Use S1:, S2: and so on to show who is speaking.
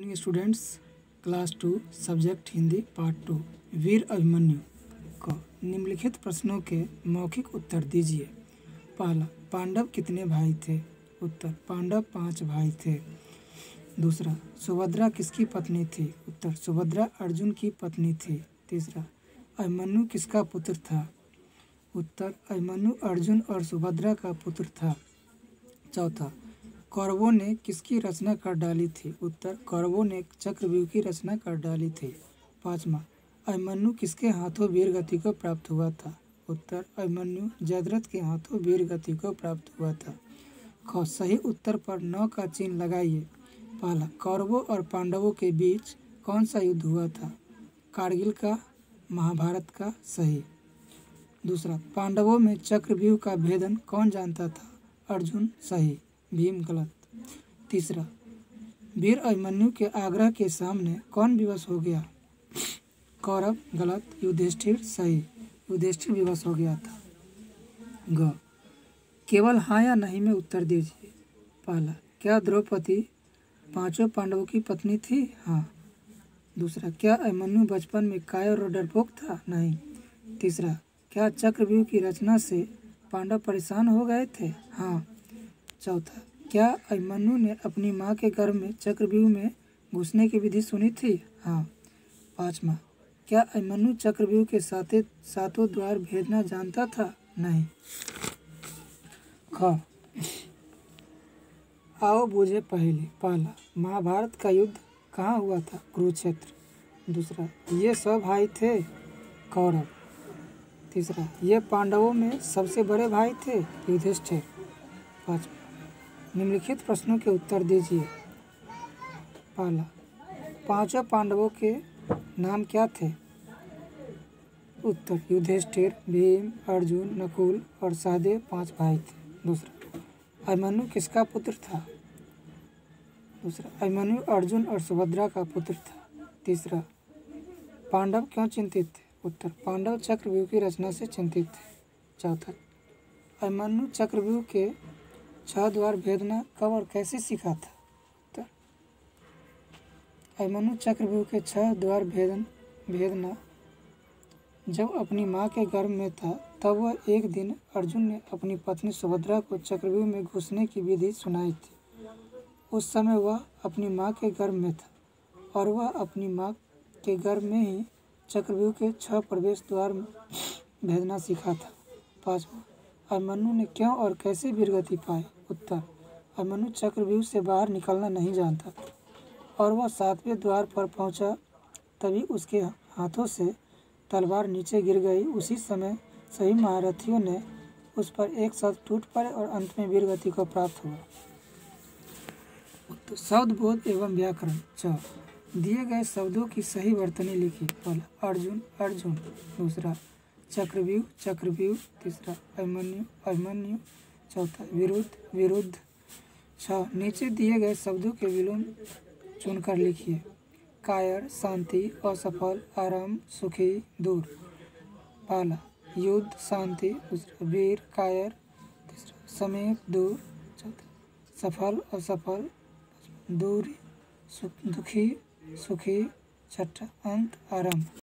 S1: Morning students, class 2 subject Hindi part 2 वीर अभिमन्यु को निम्नलिखित प्रश्नों के मौखिक उत्तर दीजिए। पहला, पांडव कितने भाई थे? उत्तर, पांडव 5 भाई थे। दूसरा, सुभद्रा किसकी पत्नी थी? उत्तर, सुभद्रा अर्जुन की पत्नी थी। तीसरा, अभिमन्यु किसका पुत्र था? उत्तर, अभिमन्यु अर्जुन और सुभद्रा का पुत्र था। चौथा, कौरवों ने किसकी रचना कर डाली थी? उत्तर, कौरवों ने चक्रव्यूह की रचना कर डाली थी। पाँचवा, अभिमन्यु किसके हाथों वीर गति को प्राप्त हुआ था? उत्तर, अभिमन्यु जयद्रथ के हाथों वीर गति को प्राप्त हुआ था। ख, सही उत्तर पर 9 का चिन्ह लगाइए। पहला, कौरवों और पांडवों के बीच कौन सा युद्ध हुआ था? कारगिल का, महाभारत का। सही। दूसरा, पांडवों में चक्रव्यूह का भेदन कौन जानता था? अर्जुन। सही। भीम। गलत। तीसरा, वीर अभिमन्यु के आग्रह के सामने कौन विवश हो गया? कौरव। गलत। युधिष्ठिर। सही। युधिष्ठिर विवश हो गया था। ग, केवल हाँ या नहीं में उत्तर दीजिए। पहला, क्या द्रौपदी 5 पांडवों की पत्नी थी? हाँ। दूसरा, क्या अभिमन्यु बचपन में कायर और डरपोक था? नहीं। तीसरा, क्या चक्रव्यूह की रचना से पांडव परेशान हो गए थे? हाँ। चौथा, क्या अभिमन्यु ने अपनी माँ के गर्भ में चक्रव्यूह में घुसने की विधि सुनी थी? हाँ। पाँचवा, क्या अभिमन्यु चक्रव्यूह के सातों द्वार भेदना जानता था? नहीं। ख, आओ बूझे पहले। पहला, महाभारत का युद्ध कहाँ हुआ था? कुरुक्षेत्र। दूसरा, ये सब भाई थे? कौरव। तीसरा, ये पांडवों में सबसे बड़े भाई थे? युधिष्ठिर। पाँचवा, निम्नलिखित प्रश्नों के उत्तर दीजिए। पहला, 5 पांडवों के नाम क्या थे? उत्तर, युधिष्ठिर, भीम, अर्जुन, नकुल और सहदेव 5 भाई थे। दूसरा, अभिमन्यु किसका पुत्र था? दूसरा, अभिमन्यु अर्जुन और सुभद्रा का पुत्र था। तीसरा, पांडव क्यों चिंतित थे? उत्तर, पांडव चक्रव्यूह की रचना से चिंतित थे। चौथा, अभिमन्यु चक्रव्यूह के 6 द्वार भेदना कब और कैसे सीखा था? उत्तर, अभिमन्यु चक्रव्यूह के 6 द्वार भेदना जब अपनी माँ के गर्भ में था, तब वह एक दिन अर्जुन ने अपनी पत्नी सुभद्रा को चक्रव्यूह में घुसने की विधि सुनाई थी। उस समय वह अपनी माँ के गर्भ में था और वह अपनी माँ के गर्भ में ही चक्रव्यूह के 6 प्रवेश द्वार भेदना सीखा था। पाँचवा, अभिमन्यु ने क्यों और कैसे वीरगति पाई? उत्तर, अभिमन्यु चक्रव्यूह से बाहर निकलना नहीं जानता था और वह 7वें द्वार पर पहुंचा, तभी उसके हाथों से तलवार नीचे गिर गई। उसी समय सभी महारथियों ने उस पर एक साथ टूट पड़े और अंत में वीरगति को प्राप्त हुआ। तो शब्द बोध एवं व्याकरण। च, दिए गए शब्दों की सही वर्तनी लिखिए। पहला, अर्जुन, अर्जुन। दूसरा, चक्रव्यूह, चक्रव्यूह। तीसरा, अभिमन्यु, अभिमन्यु। चौथा, विरुद्ध, विरुद्ध। 6, नीचे दिए गए शब्दों के विलोम चुनकर लिखिए। कायर, शांति, असफल, आराम, सुखी, दूर। पहला, युद्ध, शांति। दूसरा, वीर, कायर। तीसरा, समीप, दूर। चौथा, सफल, असफल। दूर, दुखी, सुखी। छठा, अंत, आराम।